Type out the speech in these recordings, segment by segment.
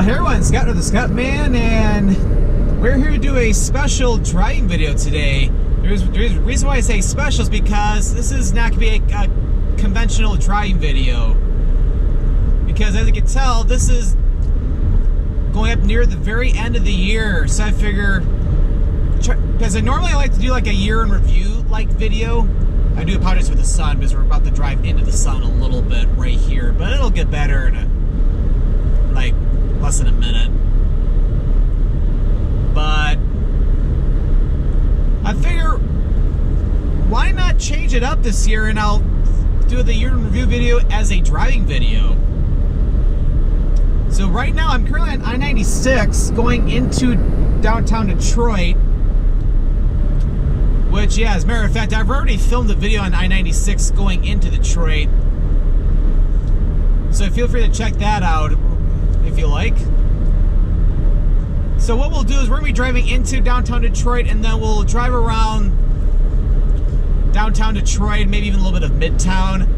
Hey everyone, Scott with the Scottman, and we're here to do a special driving video today. There's a reason why I say special is because this is not going to be a conventional driving video. Because as you can tell, this is going up near the very end of the year, so I figure, because I normally like to do like a year in review like video. I do apologize for the sun because we're about to drive into the sun a little bit right here, but it'll get better in like less than a minute. But I figure, why not change it up this year, and I'll do the year in review video as a driving video. So right now I'm currently on I-96 going into downtown Detroit, which, yeah, as a matter of fact, I've already filmed a video on I-96 going into Detroit, so feel free to check that out if you like. So what we'll do is we're going to be driving into downtown Detroit, and then we'll drive around downtown Detroit, maybe even a little bit of Midtown.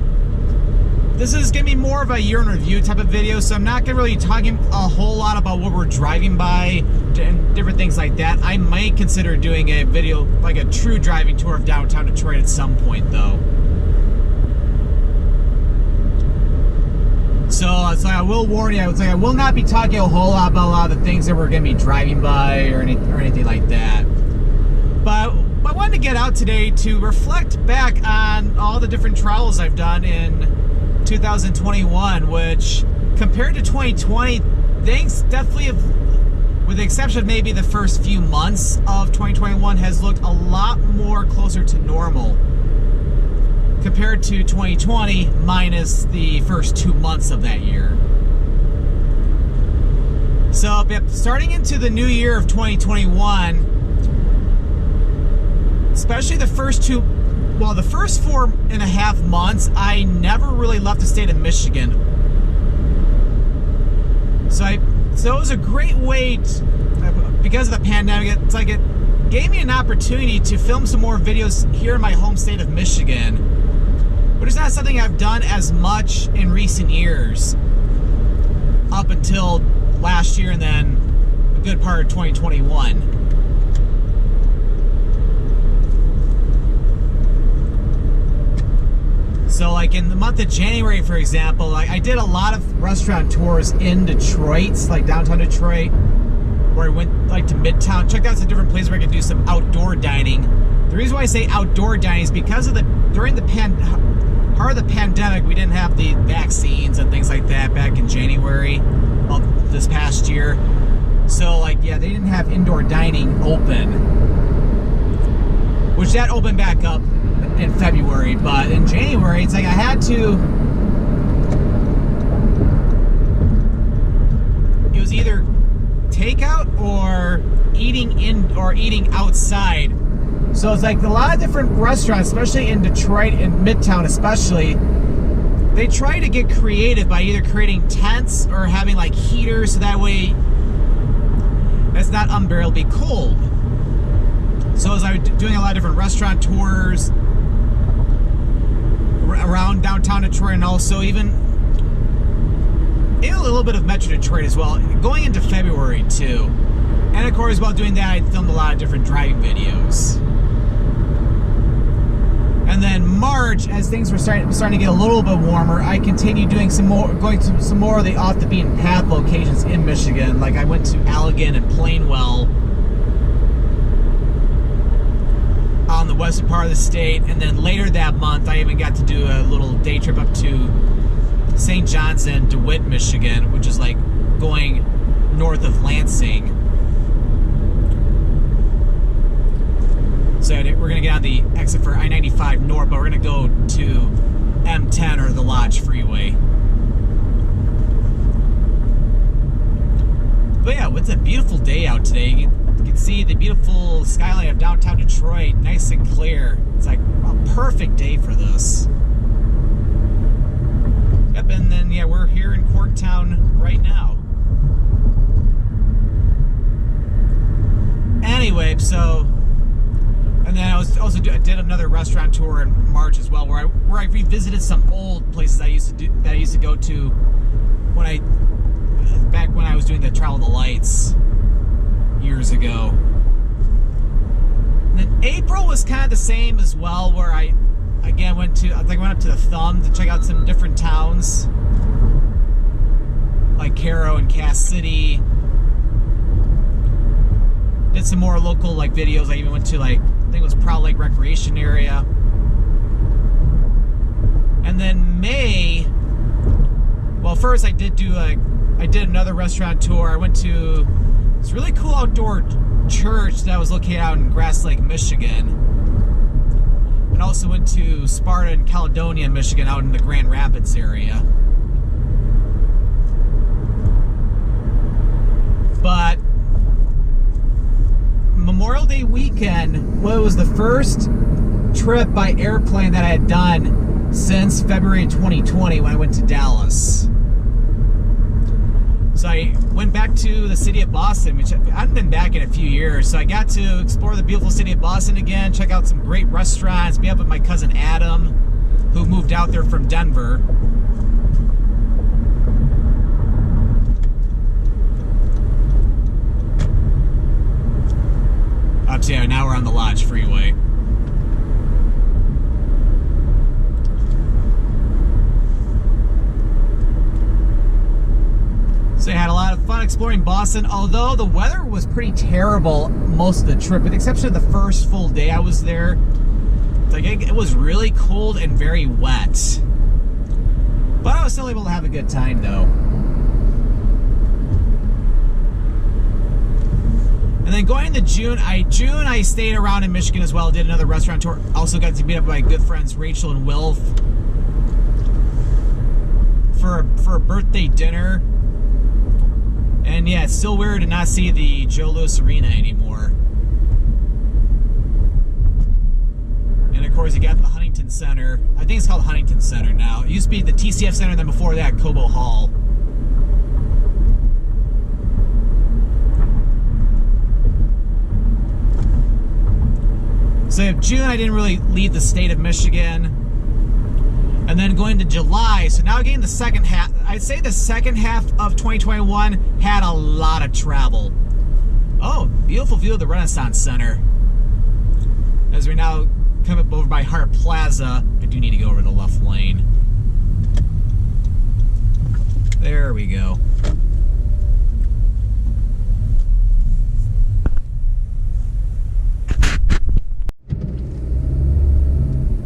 This is going to be more of a year in review type of video, so I'm not going to really talking a whole lot about what we're driving by and different things like that. I might consider doing a video, like a true driving tour of downtown Detroit at some point, though. So I will warn you, I will not be talking a whole lot about a lot of the things that we're going to be driving by or anything like that. But I wanted to get out today to reflect back on all the different travels I've done in 2021, which compared to 2020, things definitely have, with the exception of maybe the first few months of 2021, has looked a lot more closer to normal compared to 2020 minus the first 2 months of that year. So starting into the new year of 2021, especially the first the first 4.5 months, I never really left the state of Michigan. So it was a great way because of the pandemic. It's like it gave me an opportunity to film some more videos here in my home state of Michigan, but it's not something I've done as much in recent years, up until last year and then a good part of 2021. So like in the month of January, for example, like I did a lot of restaurant tours in Detroit, like downtown Detroit, where I went like to Midtown, checked out some different places where I could do some outdoor dining. The reason why I say outdoor dining is because of during the part of the pandemic, we didn't have the vaccines and things like that back in January of this past year. So like, yeah, they didn't have indoor dining open, which that opened back up in February, but in January, it's like I had to, it was either takeout or eating in or eating outside. So it's like a lot of different restaurants, especially in Detroit and Midtown especially, they try to get creative by either creating tents or having like heaters, so that way it's not unbearably cold. So as I was doing a lot of different restaurant tours around downtown Detroit, and also even a little bit of Metro Detroit as well, going into February too. And of course, while doing that, I filmed a lot of different driving videos. And then March, as things were starting to get a little bit warmer, I continued doing going to some more of the off the beaten path locations in Michigan. Like I went to Allegan and Plainwell on the western part of the state, and then later that month I even got to do a little day trip up to St. John's and DeWitt, Michigan, which is like going north of Lansing. So we're going to get on the exit for I-95 north, but we're going to go to M10 or the Lodge Freeway. But yeah, it's a beautiful day out today. You can see the beautiful skyline of downtown Detroit, nice and clear. It's like a perfect day for this. Yep, and then yeah, we're here in Corktown right now. Anyway, so, and then I did another restaurant tour in March as well, where I revisited some old places I used to go to when I was doing the go. And then April was kind of the same as well, where I went up to the Thumb to check out some different towns, like Caro and Cass City. Did some more local like videos. I even went to like, I think it was Proud Lake Recreation Area. And then May, well, first I did another restaurant tour. I went to this really cool outdoor church that was located out in Grass Lake, Michigan. And also went to Sparta and Caledonia, Michigan, out in the Grand Rapids area. But Memorial Day weekend, well, it was the first trip by airplane that I had done since February 2020 when I went to Dallas. So I went back to the city of Boston, which I hadn't been back in a few years. So I got to explore the beautiful city of Boston again, check out some great restaurants, meet up with my cousin Adam, who moved out there from Denver. So yeah, now we're on the Lodge Freeway. So I had a lot of fun exploring Boston, although the weather was pretty terrible most of the trip, with the exception of the first full day I was there. Like, it was really cold and very wet. But I was still able to have a good time though. And then going into June, I stayed around in Michigan as well, did another restaurant tour. Also got to meet up with my good friends Rachel and Wilf for a birthday dinner. And yeah, it's still weird to not see the Joe Louis Arena anymore. And of course you got the Huntington Center. I think it's called Huntington Center now. It used to be the TCF Center, and then before that, Cobo Hall. So June, I didn't really leave the state of Michigan. And then going to July, so now getting the second half, I'd say the second half of 2021 had a lot of travel. Oh, beautiful view of the Renaissance Center. As we now come up over by Hart Plaza, I do need to go over the left lane. There we go.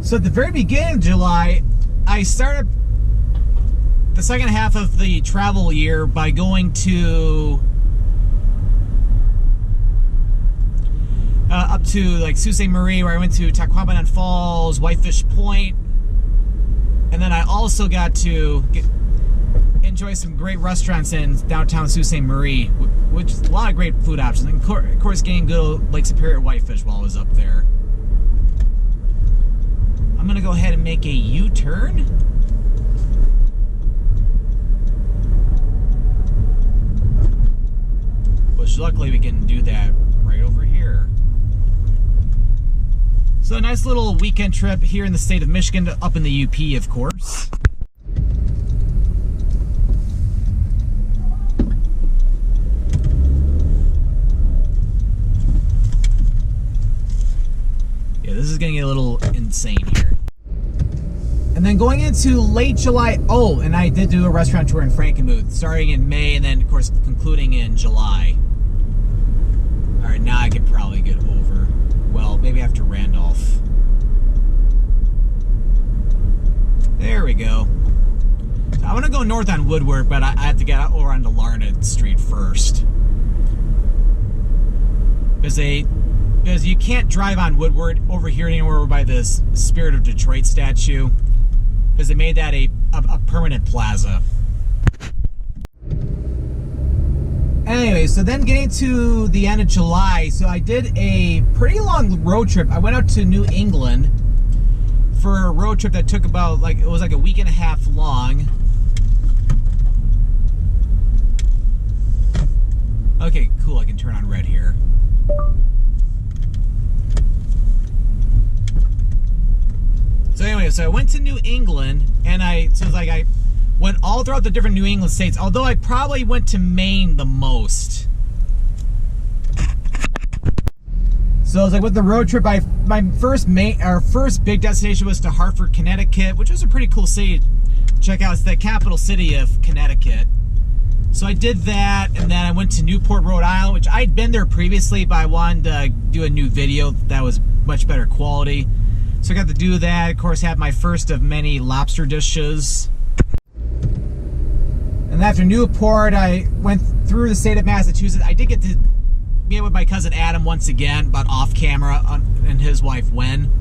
So at the very beginning of July, I started the second half of the travel year by going to up to like Sault Ste. Marie, where I went to Tahquamenon Falls, Whitefish Point, and then I also got to enjoy some great restaurants in downtown Sault Ste. Marie, which is a lot of great food options. And of course, getting good old Lake Superior whitefish while I was up there. I'm gonna go ahead and make a U-turn. Which luckily we can do that right over here. So a nice little weekend trip here in the state of Michigan, up in the UP, of course. Yeah, this is gonna get a little insane here. And then going into late July, oh, and I did do a restaurant tour in Frankenmuth, starting in May and then, of course, concluding in July. All right, now I can probably get over, well, maybe after Randolph. There we go. So I want to go north on Woodward, but I have to get over onto Larned Street first. Because you can't drive on Woodward over here anywhere by this Spirit of Detroit statue, because they made that a permanent plaza. Anyway, so then getting to the end of July, so I did a pretty long road trip. I went out to New England for a road trip that took about, it was like a week and a half long. Okay, cool, I can turn on red here. So anyway, so I went to New England, and I went all throughout the different New England states, although I probably went to Maine the most. So it's like with the road trip, my first big destination was to Hartford, Connecticut, which was a pretty cool city to check out. It's the capital city of Connecticut. So I did that, and then I went to Newport, Rhode Island, which I'd been there previously, but I wanted to do a new video that was much better quality. So I got to do that. Of course, had my first of many lobster dishes. And after Newport, I went through the state of Massachusetts. I did get to meet with my cousin Adam once again, but off camera, and his wife Wen.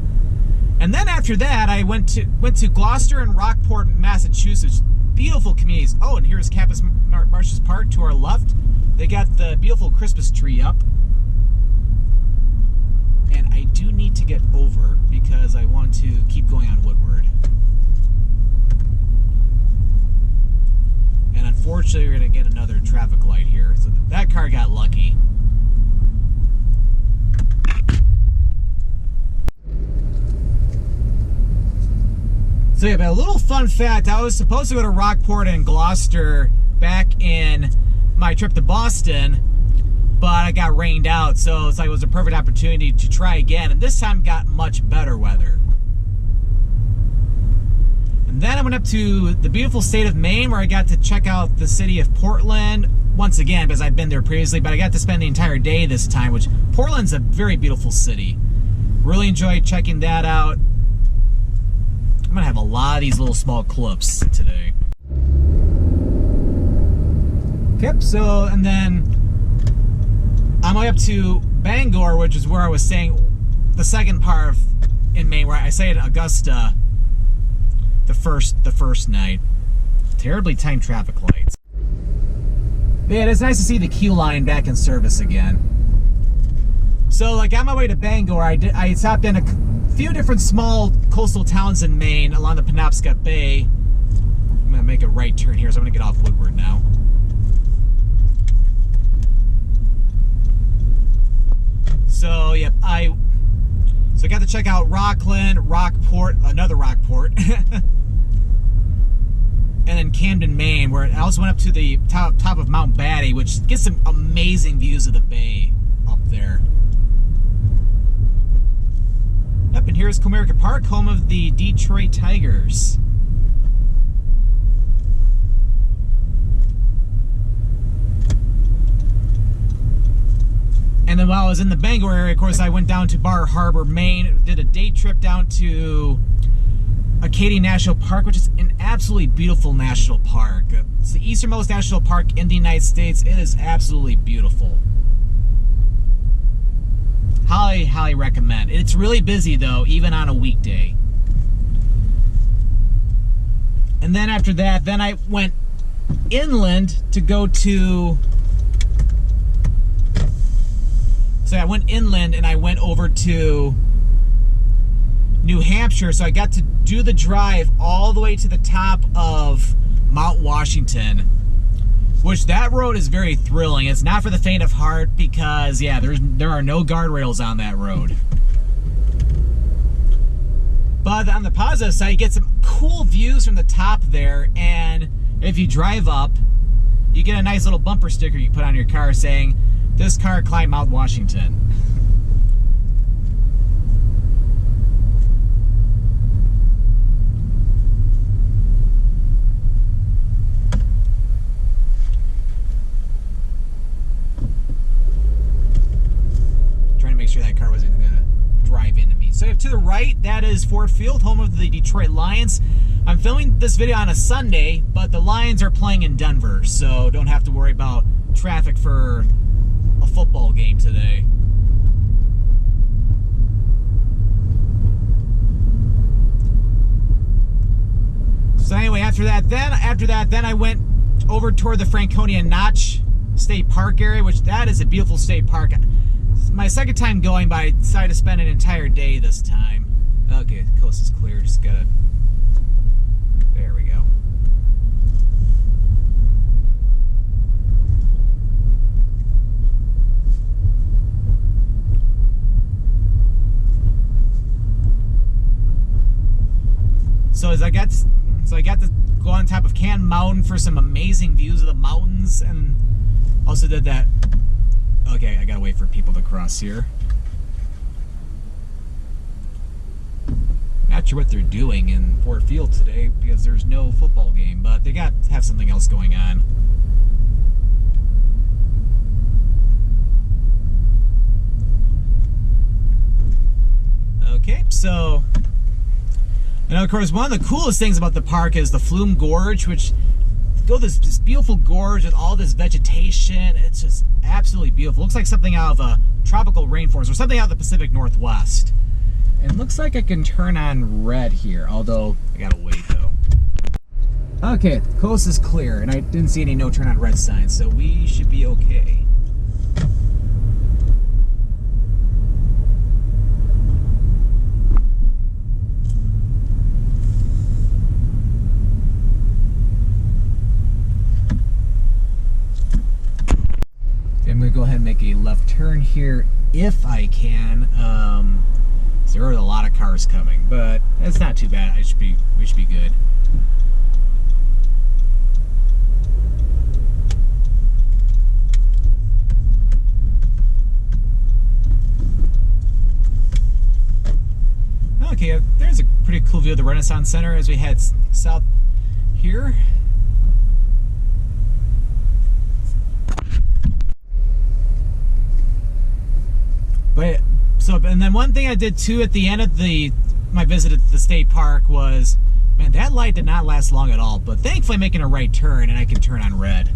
And then after that, I went to Gloucester and Rockport, Massachusetts. Beautiful communities. Oh, and here's Campus Martius Park to our left. They got the beautiful Christmas tree up. And I do need to get over because I want to keep going on Woodward. And unfortunately, we're going to get another traffic light here. So that car got lucky. So yeah, but a little fun fact, I was supposed to go to Rockport and Gloucester back in my trip to Boston, but I got rained out, so it's like it was a perfect opportunity to try again, and this time got much better weather. And then I went up to the beautiful state of Maine, where I got to check out the city of Portland once again, because I'd been there previously, but I got to spend the entire day this time, which Portland's a very beautiful city. Really enjoyed checking that out. I'm gonna have a lot of these little small clips today. Yep, so, and then I'm way up to Bangor, which is where I was staying the second part in Maine, where I stayed in Augusta the first night. Terribly timed traffic lights. But yeah, it's nice to see the Q line back in service again. So, like, on my way to Bangor, I stopped in a few different small coastal towns in Maine along the Penobscot Bay. I'm gonna make a right turn here, so I'm gonna get off Woodward now. So, yep, I got to check out Rockland, Rockport, another Rockport, and then Camden, Maine, where I also went up to the top of Mount Batty, which gets some amazing views of the bay up there. Yep, and here's Comerica Park, home of the Detroit Tigers. And then while I was in the Bangor area, of course, I went down to Bar Harbor, Maine, did a day trip down to Acadia National Park, which is an absolutely beautiful national park. It's the easternmost national park in the United States. It is absolutely beautiful. Highly, highly recommend. It's really busy though, even on a weekday. And then after that, then I went inland to go to... So I went inland and I went over to New Hampshire. So I got to do the drive all the way to the top of Mount Washington, which that road is very thrilling. It's not for the faint of heart because, yeah, there are no guardrails on that road. But on the positive side, you get some cool views from the top there, and if you drive up, you get a nice little bumper sticker you put on your car saying, "This car climbed Mount Washington." Trying to make sure that car wasn't going to drive into me. So to the right, that is Ford Field, home of the Detroit Lions. I'm filming this video on a Sunday, but the Lions are playing in Denver, so don't have to worry about traffic for a football game today. So anyway, after that, then I went over toward the Franconia Notch State Park area, which that is a beautiful state park. It's my second time going, but I decided to spend an entire day this time. Okay, the coast is clear. Just gotta. There we go. So I got to go on top of Can Mountain for some amazing views of the mountains, and also did that. Okay, I gotta wait for people to cross here. Not sure what they're doing in Ford Field today because there's no football game, but they got to have something else going on. Okay, so, and of course, one of the coolest things about the park is the Flume Gorge, which go this beautiful gorge with all this vegetation. It's just absolutely beautiful. Looks like something out of a tropical rainforest or something out of the Pacific Northwest. And it looks like I can turn on red here, although I gotta wait though. Okay, coast is clear, and I didn't see any no turn on red signs, so we should be okay. I'm gonna go ahead and make a left turn here if I can. There are a lot of cars coming, but it's not too bad. We should be good. Okay, there's a pretty cool view of the Renaissance Center as we head south here. But and then one thing I did too at the end of my visit at the state park was, man, that light did not last long at all. But thankfully, I'm making a right turn and I can turn on red.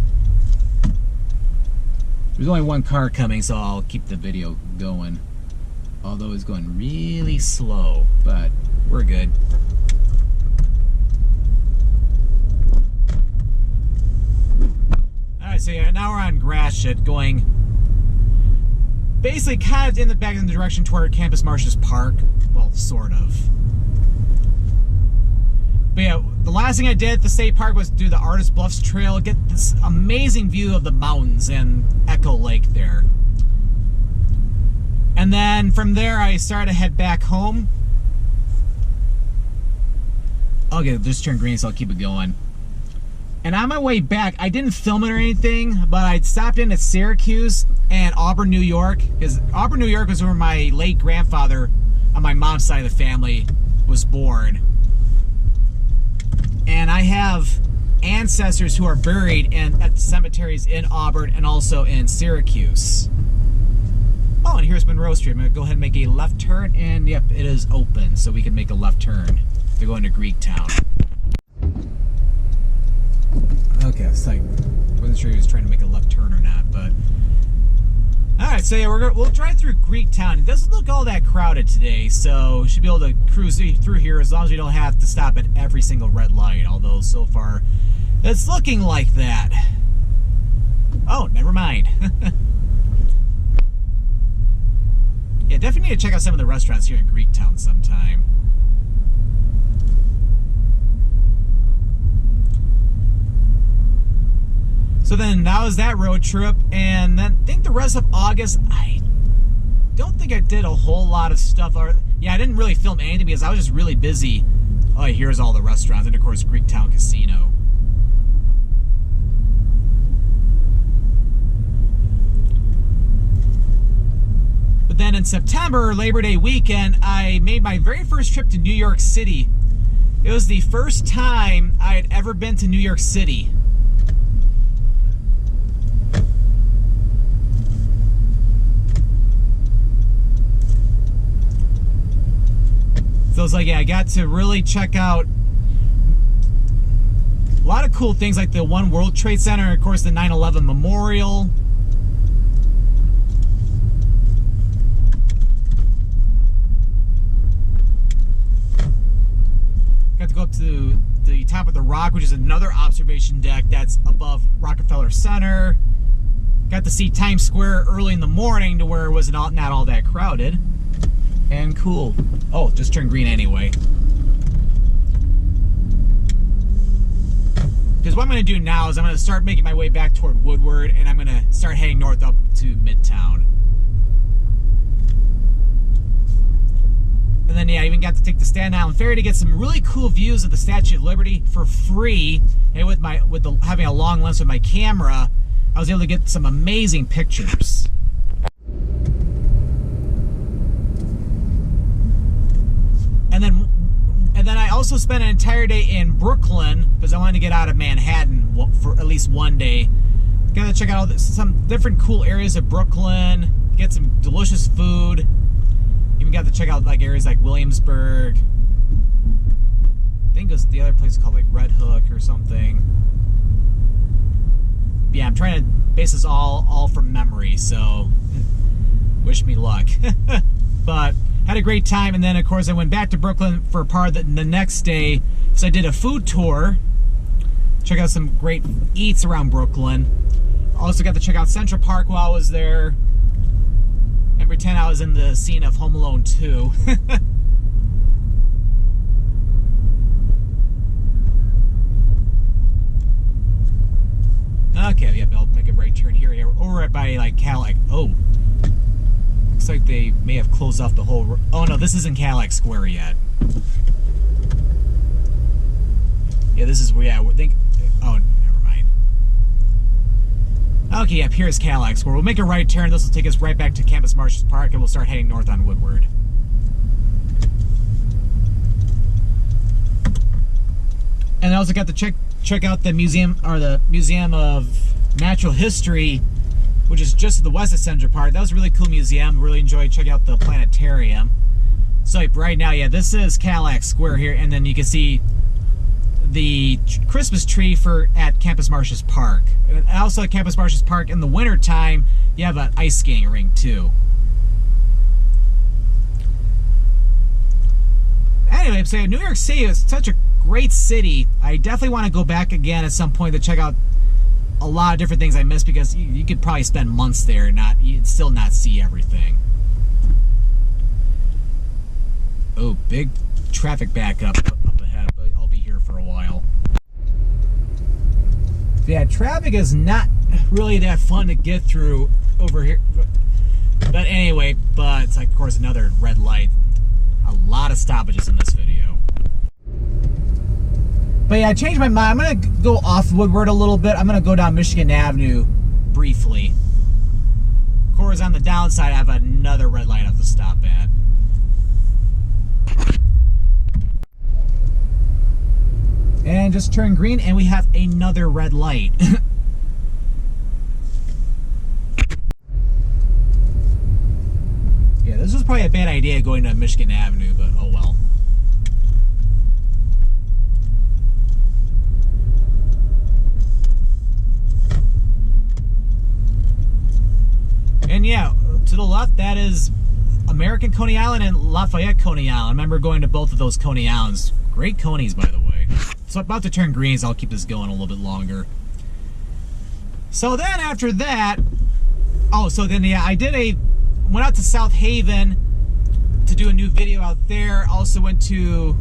There's only one car coming, so I'll keep the video going. Although it's going really slow, but we're good. All right, so yeah, now we're on Gratiot going. Basically kind of in the back in the direction toward Campus Martius Park. Well, sort of. But yeah, the last thing I did at the state park was do the Artist Bluffs Trail, get this amazing view of the mountains and Echo Lake there. And then from there I started to head back home. Okay, just turned green, so I'll keep it going. And on my way back, I didn't film it or anything, but I stopped in at Syracuse and Auburn, New York, because Auburn, New York was where my late grandfather on my mom's side of the family was born. And I have ancestors who are buried at cemeteries in Auburn and also in Syracuse. Oh, and here's Monroe Street. I'm going to go ahead and make a left turn, and yep, it is open, so we can make a left turn. They're going to Greektown. Okay, so I wasn't sure he was trying to make a left turn or not, but alright, so yeah, we'll drive through Greektown. It doesn't look all that crowded today, so we should be able to cruise through here as long as we don't have to stop at every single red light, although so far it's looking like that. Oh, never mind. Yeah, definitely need to check out some of the restaurants here in Greektown sometime. So then that was that road trip, and then I think the rest of August, I don't think I did a whole lot of stuff. Yeah, I didn't really film anything because I was just really busy. Oh, here's all the restaurants, and of course Greektown Casino. But then in September, Labor Day weekend, I made my very first trip to New York City. It was the first time I had ever been to New York City. So it's like, yeah, I got to really check out a lot of cool things like the One World Trade Center, and of course the 9/11 Memorial. Got to go up to the top of the Rock, which is another observation deck that's above Rockefeller Center. Got to see Times Square early in the morning to where it was not all that crowded. And cool. Oh, just turned green anyway. Because what I'm going to do now is I'm going to start making my way back toward Woodward, and I'm going to start heading north up to Midtown. And then, yeah, I even got to take the Staten Island Ferry to get some really cool views of the Statue of Liberty for free. And having a long lens with my camera, I was able to get some amazing pictures. And then also spent an entire day in Brooklyn because I wanted to get out of Manhattan for at least one day. Got to check out some different cool areas of Brooklyn, get some delicious food. Even got to check out like areas like Williamsburg. I think it was the other place called like Red Hook or something. Yeah, I'm trying to base this all from memory, so wish me luck. But had a great time, and then of course I went back to Brooklyn for part of the next day. So I did a food tour, check out some great eats around Brooklyn. Also got to check out Central Park while I was there, and pretend I was in the scene of Home Alone 2. Okay, yep, I'll make a right turn here. Or right by like Cadillac. Oh, looks like they may have closed off the whole. Oh no, this isn't Cadillac Square yet. Yeah, this is where. Yeah, we think. Oh, never mind. Okay, yep, here's Cadillac Square. We'll make a right turn. This will take us right back to Campus Martius Park, and we'll start heading north on Woodward. And I also got to check out the museum, or the Museum of Natural History, which is just to the west of Central Park. That was a really cool museum. Really enjoyed checking out the planetarium. So right now, yeah, this is Cadillac Square here, and then you can see the Christmas tree at Campus Martius Park. And also at Campus Martius Park in the winter time, you have an ice skating rink too. Anyway, so New York City is such a great city. I definitely want to go back again at some point to check out a lot of different things I missed, because you could probably spend months there and you'd still not see everything. Oh, big traffic backup up ahead, but I'll be here for a while. Yeah, traffic is not really that fun to get through over here. But anyway, it's like, of course, another red light. A lot of stoppages in this video. But yeah, I changed my mind. I'm going to go off Woodward a little bit. I'm going to go down Michigan Avenue briefly. Of course, on the downside, I have another red light I have to stop at. And just turn green, and we have another red light. Yeah, this was probably a bad idea going to Michigan Avenue, but oh well. And yeah, to the left, that is American Coney Island and Lafayette Coney Island. I remember going to both of those Coney Islands. Great Conies, by the way. So I'm about to turn green, so I'll keep this going a little bit longer. So then after that, yeah, I went out to South Haven to do a new video out there. Also went to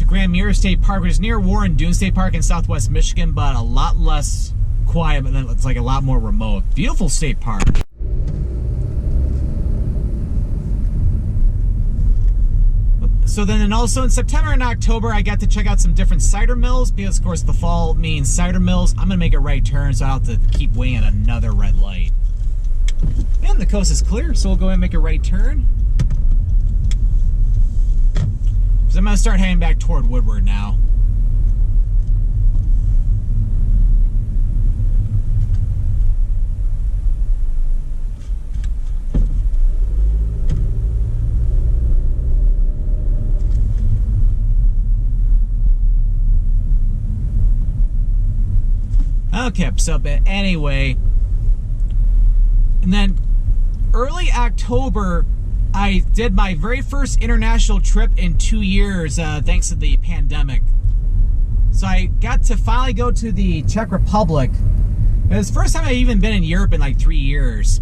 Grand Mirror State Park, which is near Warren Dunes State Park in Southwest Michigan, but a lot less quiet, and then it's like a lot more remote. Beautiful state park. So then, and also in September and October, I got to check out some different cider mills, because of course the fall means cider mills. I'm gonna make a right turn, so I'll have to keep waiting at another red light. And the coast is clear, so we'll go ahead and make a right turn. So I'm gonna start heading back toward Woodward now. Okay, so but anyway, and then early October, I did my very first international trip in 2 years, thanks to the pandemic. So I got to finally go to the Czech Republic. It was the first time I've even been in Europe in like 3 years.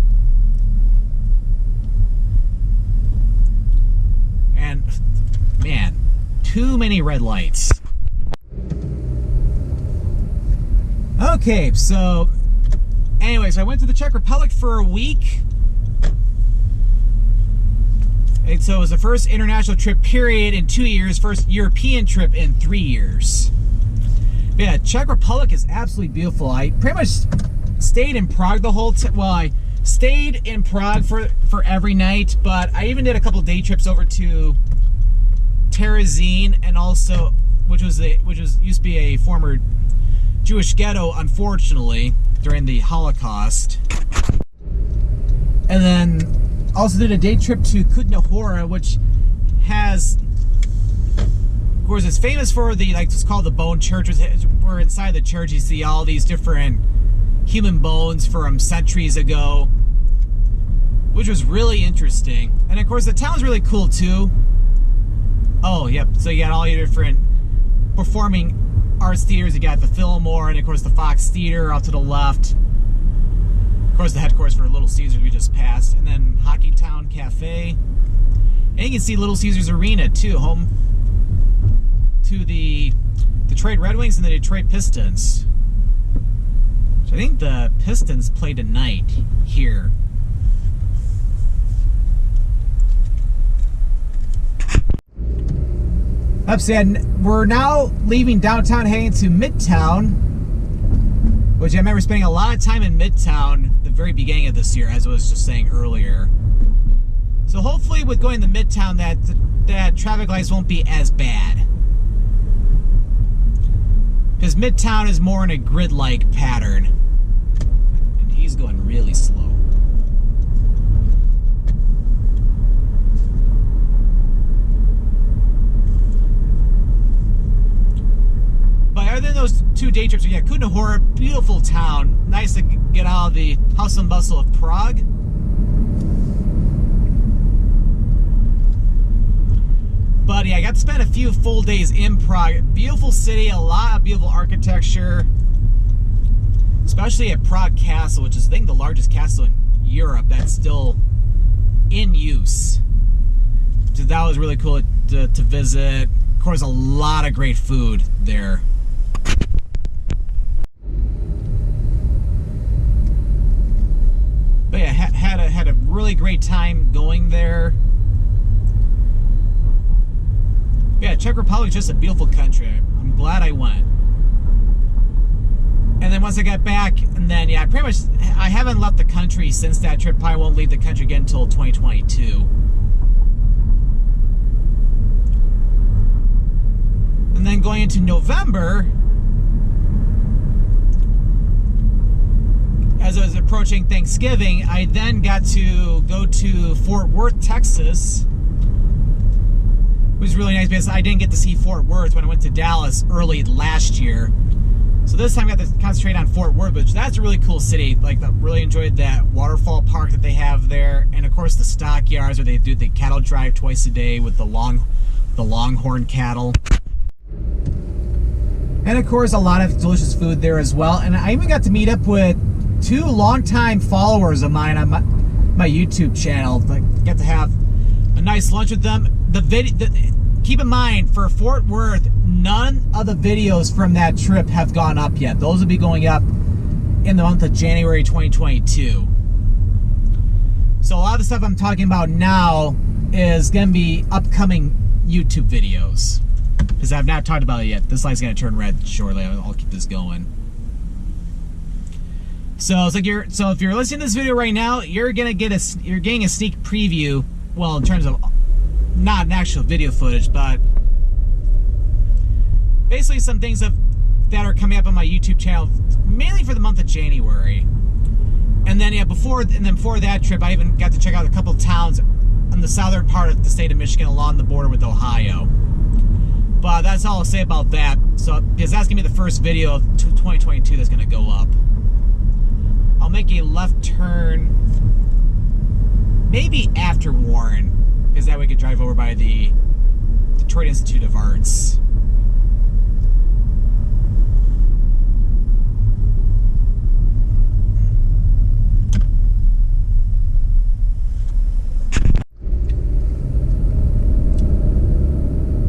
And man, too many red lights. Okay, so anyways, I went to the Czech Republic for a week. And so it was the first international trip period in 2 years, first European trip in 3 years. But yeah, Czech Republic is absolutely beautiful. I pretty much stayed in Prague the whole time. Well, I stayed in Prague for every night, but I even did a couple day trips over to Terezín, and also which was used to be a former Jewish ghetto, unfortunately, during the Holocaust. And then also did a day trip to Kutná Hora, which has, of course, it's famous for the, like, it's called the Bone Church, where inside the church you see all these different human bones from centuries ago, which was really interesting. And of course the town's really cool too. Oh, yep, so you got all your different performing arts theaters. You got the Fillmore, and of course the Fox Theater out to the left. Of course the headquarters for Little Caesars we just passed. And then Hockey Town Cafe. And you can see Little Caesars Arena too, home to the Detroit Red Wings and the Detroit Pistons. So I think the Pistons play tonight here. Upset, we're now leaving downtown, heading to Midtown, which I remember spending a lot of time in Midtown the very beginning of this year, as I was just saying earlier. So hopefully with going to Midtown that traffic lights won't be as bad. Because Midtown is more in a grid-like pattern. And he's going really slow. But other than those two day trips, yeah, Kutná Hora, beautiful town. Nice to get out of the hustle and bustle of Prague. But yeah, I got to spend a few full days in Prague. Beautiful city, a lot of beautiful architecture. Especially at Prague Castle, which is, I think, the largest castle in Europe that's still in use. So that was really cool to visit. Of course, a lot of great food there. But yeah, had a really great time going there. Yeah, Czech Republic is just a beautiful country. I'm glad I went. And then once I got back, and then yeah, pretty much I haven't left the country since that trip. Probably won't leave the country again until 2022. And then going into November, as I was approaching Thanksgiving, I then got to go to Fort Worth, Texas. It was really nice because I didn't get to see Fort Worth when I went to Dallas early last year. So this time I got to concentrate on Fort Worth, which that's a really cool city. Like, really enjoyed that waterfall park that they have there, and of course the stockyards where they do the cattle drive twice a day with the longhorn cattle. And of course a lot of delicious food there as well. And I even got to meet up with two longtime followers of mine on my YouTube channel. Like, got to have a nice lunch with them. Keep in mind, for Fort Worth, none of the videos from that trip have gone up yet. Those will be going up in the month of January 2022. So a lot of the stuff I'm talking about now is going to be upcoming YouTube videos, because I've not talked about it yet. This light's going to turn red shortly. I'll keep this going. So it's like so if you're listening to this video right now, you're getting a sneak preview. Well, in terms of not an actual video footage, but basically some things that are coming up on my YouTube channel, mainly for the month of January. And then yeah, before that trip, I even got to check out a couple towns on the southern part of the state of Michigan along the border with Ohio. But that's all I'll say about that. So, because that's gonna be the first video of 2022 that's gonna go up. I'll make a left turn, maybe after Warren, because that way we could drive over by the Detroit Institute of Arts.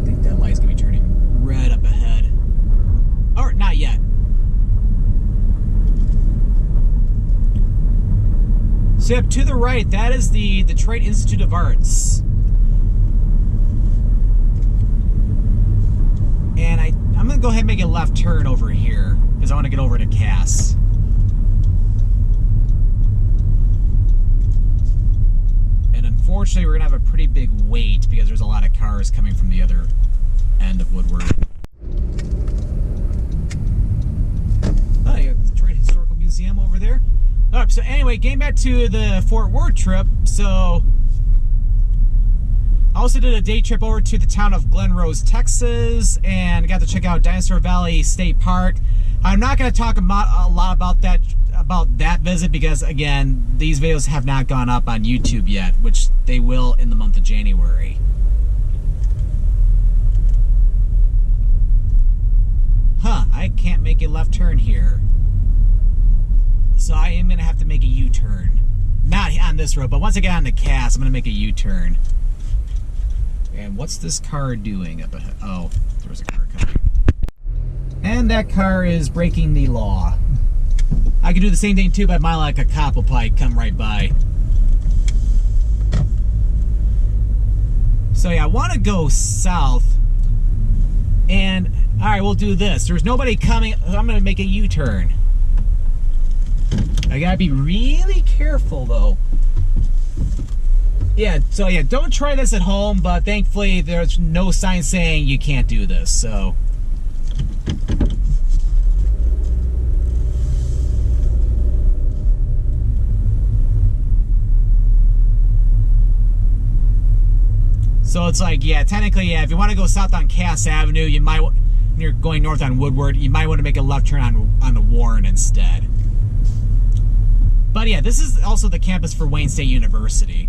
I think that light's gonna be turning red up ahead. Or not yet. So up to the right, that is the Detroit Institute of Arts. And I'm going to go ahead and make a left turn over here, because I want to get over to Cass. unfortunately, we're going to have a pretty big wait because there's a lot of cars coming from the other end of Woodward. Oh, you got the Detroit Historical Museum over there. All right, so anyway, getting back to the Fort Worth trip, so I also did a day trip over to the town of Glen Rose, Texas, and got to check out Dinosaur Valley State Park. I'm not going to talk a lot about that visit because, again, these videos have not gone up on YouTube yet, which they will in the month of January. Huh, I can't make a left turn here. So I am going to have to make a U-turn. Not on this road, but once I get on the Cass, I'm going to make a U-turn. And what's this car doing up ahead? Oh, there's a car coming. And that car is breaking the law. I could do the same thing too, but mine like a cop will probably come right by. So yeah, I want to go south. And, alright, we'll do this. There's nobody coming. I'm going to make a U-turn. I gotta be really careful though. Yeah, so yeah, don't try this at home, but thankfully there's no sign saying you can't do this, so. So it's like, yeah, technically, yeah, if you want to go south on Cass Avenue, you might, when you're going north on Woodward, you might want to make a left turn on the Warren instead. But yeah, this is also the campus for Wayne State University.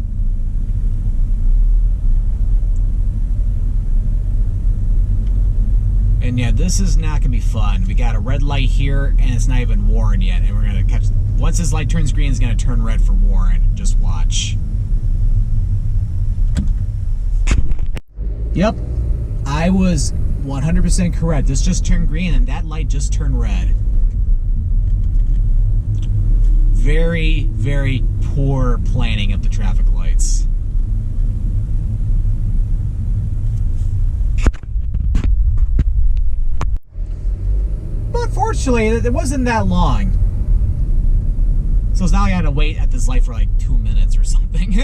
And yeah, this is not gonna be fun. We got a red light here, and it's not even Warren yet. And we're gonna catch, once this light turns green, it's gonna turn red for Warren. Just watch. Yep, I was 100% correct. This just turned green, and that light just turned red. Very, very poor planning of the traffic lights. But fortunately, it wasn't that long. So now I had to wait at this light for like 2 minutes or something.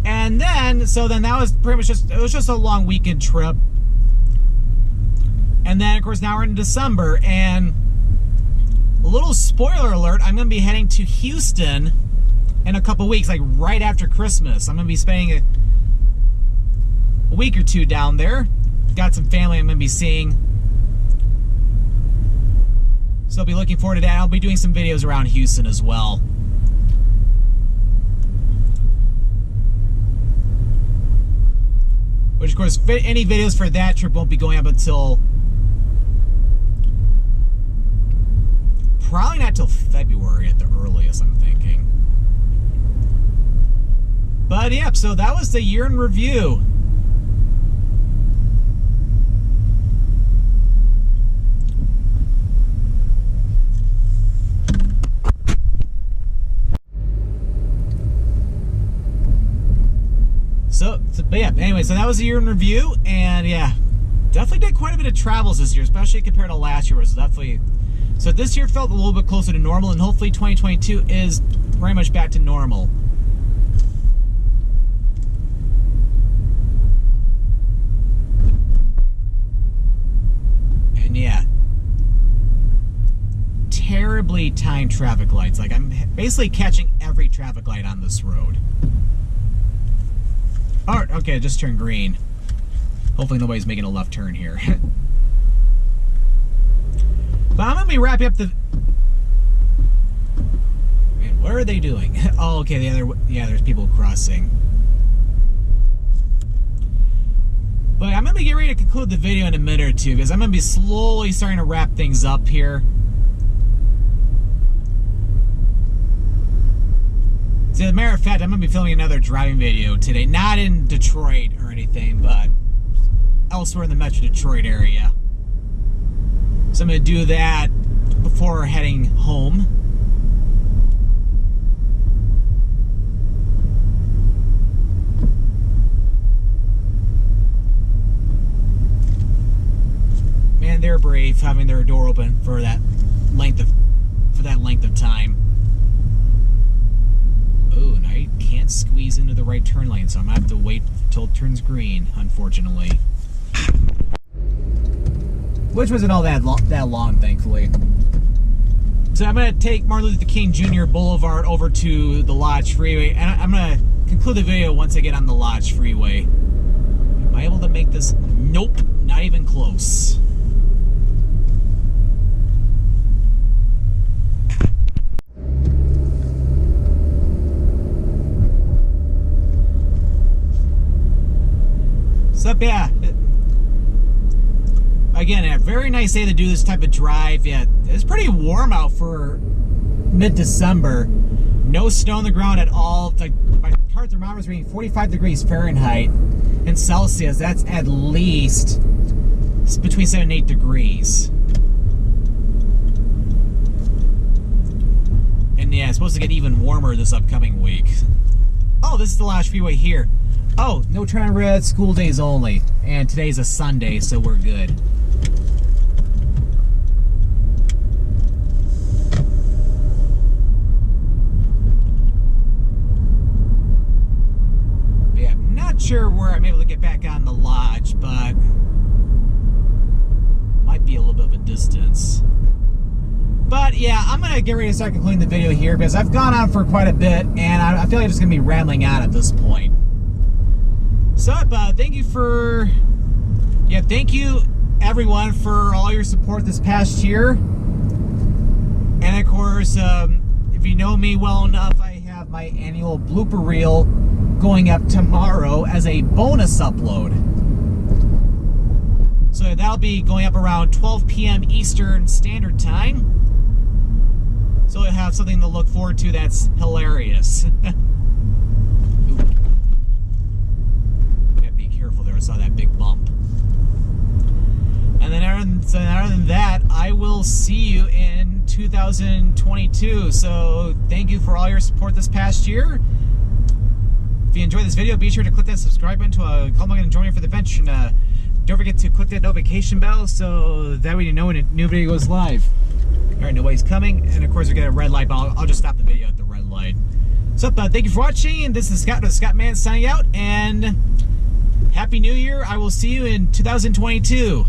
And then, so then that was pretty much just, it was just a long weekend trip. And then, of course, now we're in December, and a little spoiler alert, I'm going to be heading to Houston in a couple weeks, like right after Christmas. I'm going to be spending a week or two down there. Got some family I'm going to be seeing. So I'll be looking forward to that. I'll be doing some videos around Houston as well. Which, of course, any videos for that trip won't be going up until probably not till February at the earliest, I'm thinking. But yeah, so that was the year in review. But yeah, anyway, so that was the year in review, and yeah, definitely did quite a bit of travels this year, especially compared to last year. Was definitely, so this year felt a little bit closer to normal, and hopefully 2022 is very much back to normal. And yeah, terribly timed traffic lights. Like, I'm basically catching every traffic light on this road. Oh, okay, it just turned green. Hopefully nobody's making a left turn here. But I'm going to be wrapping up the... Man, what are they doing? Oh, okay, yeah, there's people crossing. But I'm going to get ready to conclude the video in a minute or two, because I'm going to be slowly starting to wrap things up here. See, as a matter of fact, I'm going to be filming another driving video today. Not in Detroit or anything, but elsewhere in the Metro Detroit area. So I'm going to do that before heading home. Man, they're brave having their door open for that length of time. Oh, nice. can't squeeze into the right turn lane, so I'm gonna have to wait till it turns green, unfortunately. Which wasn't all that long, thankfully. So I'm gonna take Martin Luther King Jr. Boulevard over to the Lodge Freeway, and I'm gonna conclude the video once I get on the Lodge Freeway. Am I able to make this? Nope, not even close. So yeah, again, a very nice day to do this type of drive. Yeah, it's pretty warm out for mid-December. No snow on the ground at all. Like, my car thermometer is reading 45 degrees Fahrenheit. In Celsius, that's at least between 7 and 8 degrees. And yeah, it's supposed to get even warmer this upcoming week. Oh, this is the Lodge Freeway here. Oh, no turn on red, school days only. And today's a Sunday, so we're good. Yeah, I'm not sure where I'm able to get back on the Lodge, but might be a little bit of a distance. But yeah, I'm going to get ready to start concluding the video here because I've gone on for quite a bit, and I feel like I'm just going to be rambling on at this point. So, thank you everyone for all your support this past year. And of course, if you know me well enough, I have my annual blooper reel going up tomorrow as a bonus upload. So that'll be going up around 12 p.m. Eastern Standard Time. So you'll have something to look forward to that's hilarious. I saw that big bump. And then other than that, I will see you in 2022. So thank you for all your support this past year. If you enjoyed this video, be sure to click that subscribe button to come and join me for the adventure. And don't forget to click that notification bell so that way you know when a new video goes live. Alright, nobody's coming. And of course we got a red light, but I'll just stop the video at the red light. So thank you for watching. This is Scott with Scottman signing out, and Happy New Year. I will see you in 2022.